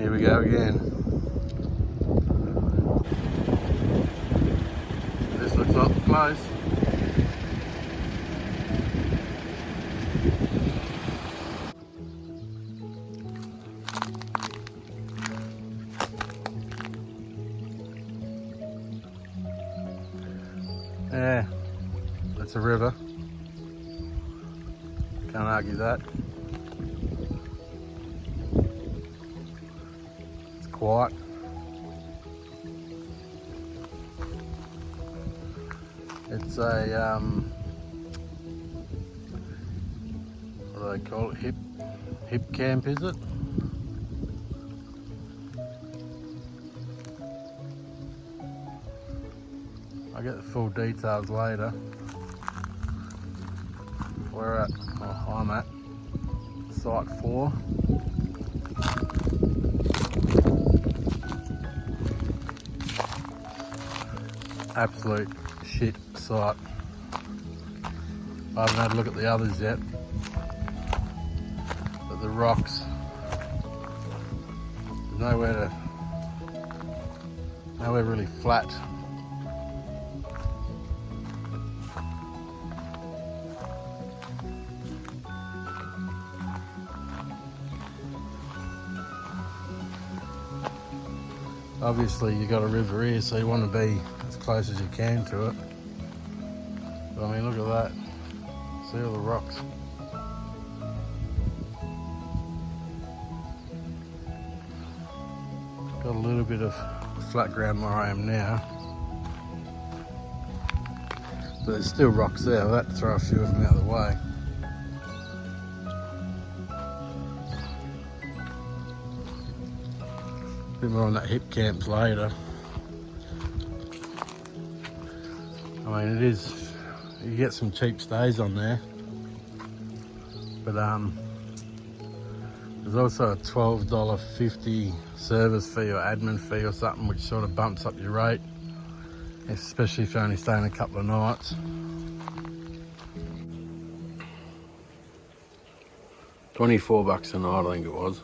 Here we go again. This looks like the place. Yeah, that's a river. Can't argue that. It's quiet. It's a what do they call it? Hipcamp, is it? I'll get the full details later. We're at, well, I'm at site 4. Absolute shit site. I haven't had a look at the others yet, but the rocks, there's nowhere really flat. Obviously you got a river here, so you want to be as close as you can to it. But I mean, look at that. See all the rocks. Got a little bit of flat ground where I am now. But there's still rocks there. I'll have to throw a few of them out of the way. Bit more on that Hipcamps later. I mean, it is, you get some cheap stays on there, but there's also a $12.50 service fee or admin fee or something, which sort of bumps up your rate, especially if you're only staying a couple of nights. $24 a night, I think it was.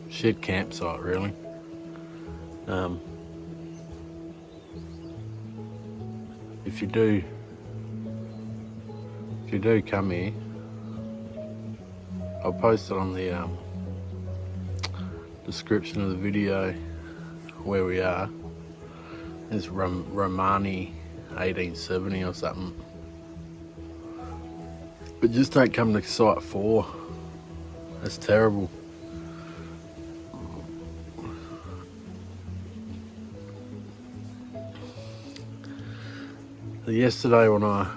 Shit campsite, really. If you do come here, I'll post it on the description of the video where we are. It's Romany 1870 or something. But just don't come to site 4. That's terrible. Yesterday when I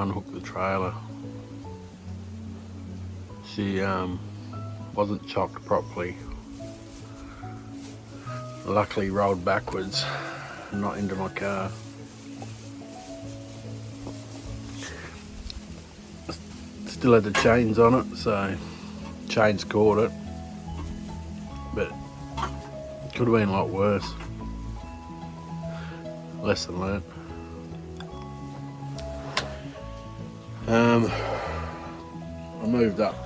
unhooked the trailer, she wasn't chocked properly. Luckily rolled backwards and not into my car. Still had the chains on it, so chains caught it, but could have been a lot worse. Lesson learnt. I moved up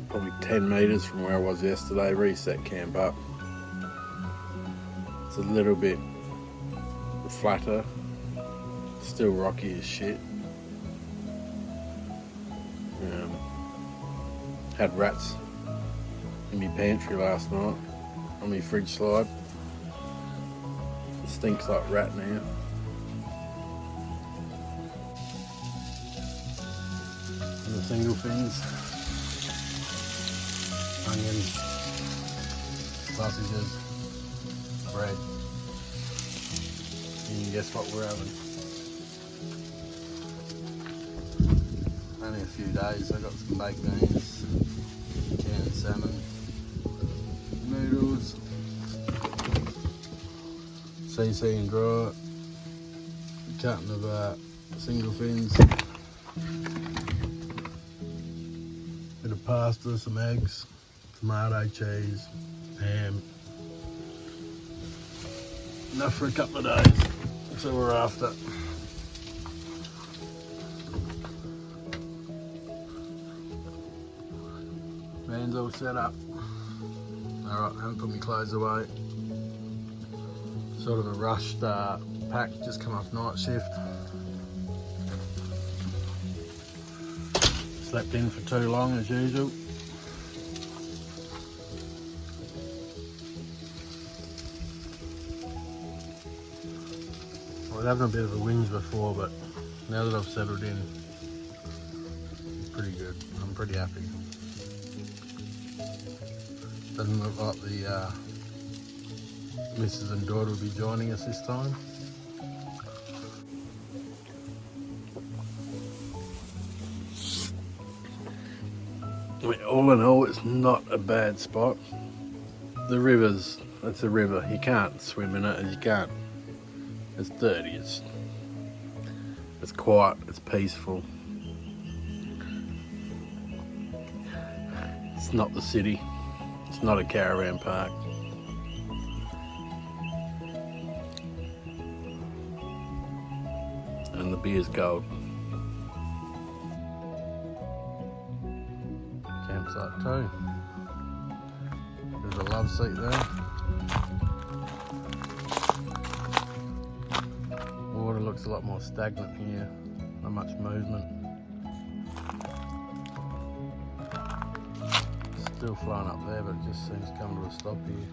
probably 10 metres from where I was yesterday, reset camp up. It's a little bit flatter, still rocky as shit. Had rats in my pantry last night on my fridge slide. It stinks like rat now. And the single fins, onions, sausages, bread. You can guess what we're having. Only a few days. I got some baked beans, canned salmon, noodles, CC and dry, a carton of single fins, bit of pasta, some eggs, tomato, cheese, ham, enough for a couple of days. That's what we're after. Van's all set up. Alright, haven't put my clothes away. Sort of a rushed pack, just come off night shift. Slept in for too long as usual. I was having a bit of a whinge before, but now that I've settled in, it's pretty good. I'm pretty happy. Doesn't look like the missus and daughter will be joining us this time. I mean, all in all, it's not a bad spot. The river's, it's a river. You can't swim in it, and you can't. It's dirty. It's quiet. It's peaceful. It's not the city. It's not a caravan park. And the beer's cold. Campsite 2. There's a love seat there. Water looks a lot more stagnant here. Not much movement. Still flowing up there, but it just seems to come to a stop here.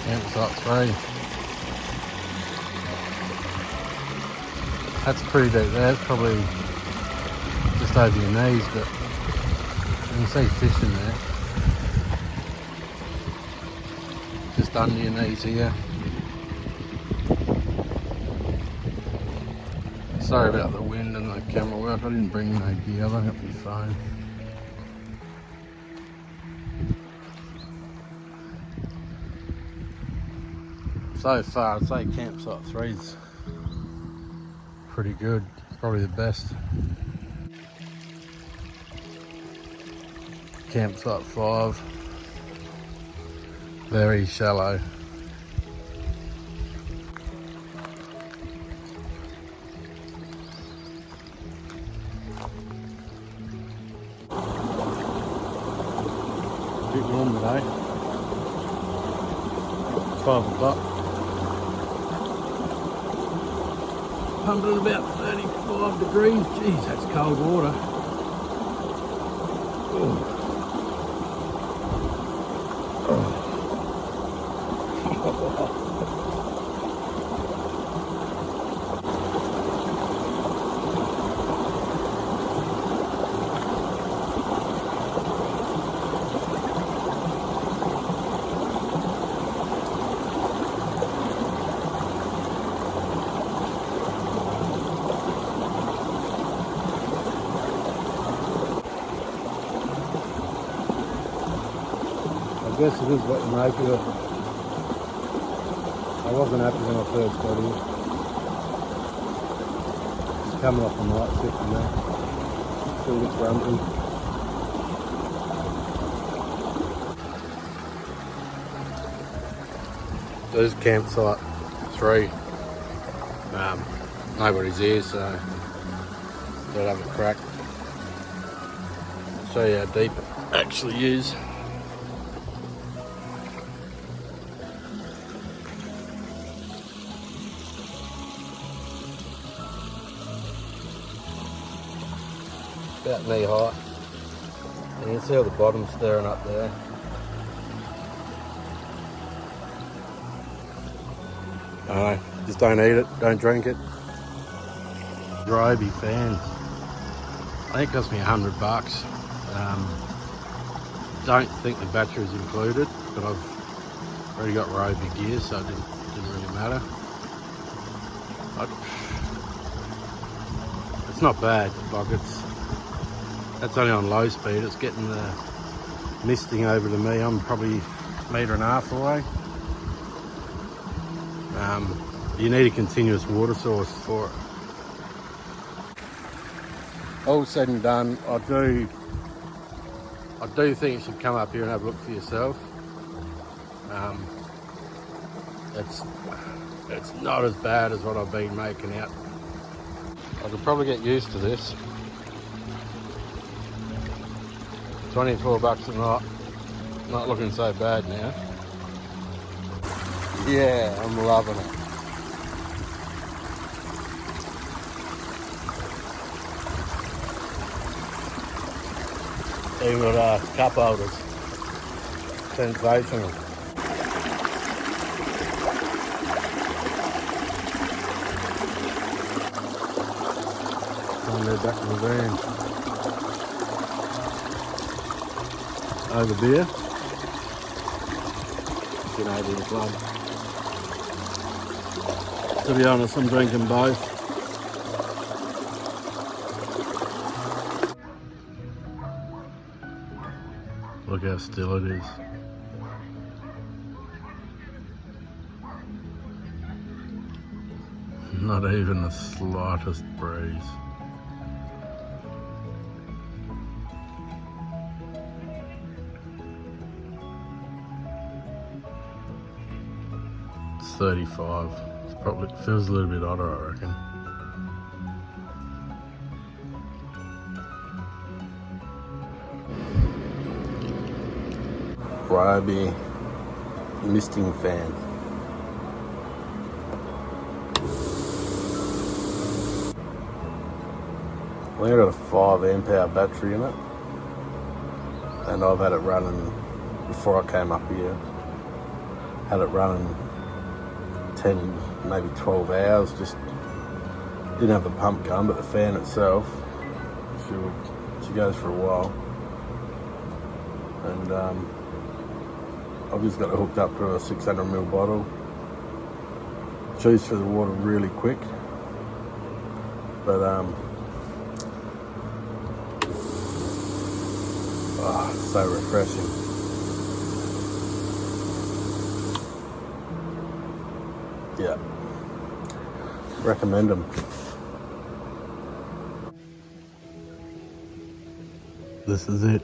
Campsite 3. That's pretty deep there. It's probably just over your knees, but you can see fish in there. Just under your knees here. Sorry about the wind and the camera work. I didn't bring no gear. I don't have my phone. So far, I'd say campsite 3's pretty good. Probably the best. Campsite 5, very shallow. A bit warm today. 5 o'clock. Pumping at about 35 degrees. Jeez, that's cold water. Oh. I guess it is what you make of it. I wasn't happy when I first got here. Just coming off the night shift and that. Still looks grumpy. There's campsite 3. Nobody's here, so they'll have a crack. Show you how deep it actually is. About knee height. And you can see how the bottom's stirring up there. Just don't eat it, don't drink it. Roby fan. I think it cost me $100. Don't think the battery's included, but I've already got Roby gear, so it didn't really matter. It's not bad, like that's only on low speed. It's getting the misting over to me. I'm probably a metre and a half away. You need a continuous water source for it. All said and done, I do I do think you should come up here and have a look for yourself. It's not as bad as what I've been making out. I could probably get used to this. 24 bucks a night. Not looking so bad now. Yeah, I'm loving it. Even got cup holders. Sensational. Time to go back to the van. Over beer. Get over the club. To be honest, I'm drinking both. Look how still it is. Not even the slightest breeze. It's 35. It's probably feels a little bit hotter, I reckon. Ryobi misting fan. I think I got a 5 amp hour battery in it, and I've had it running before I came up here. Had it running 10, maybe 12 hours. Just didn't have the pump going, but the fan itself, she goes for a while. And I've just got it hooked up to a 600ml bottle. Chews through the water really quick, but it's so refreshing. Yeah, recommend them. This is it.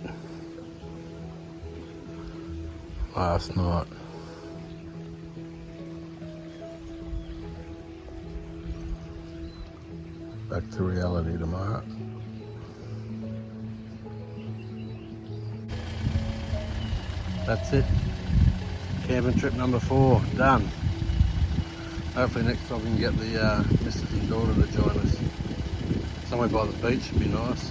Last night. Back to reality tomorrow. That's it. Camping trip number 4 done. Hopefully next time we can get the missus and daughter to join us. Somewhere by the beach would be nice.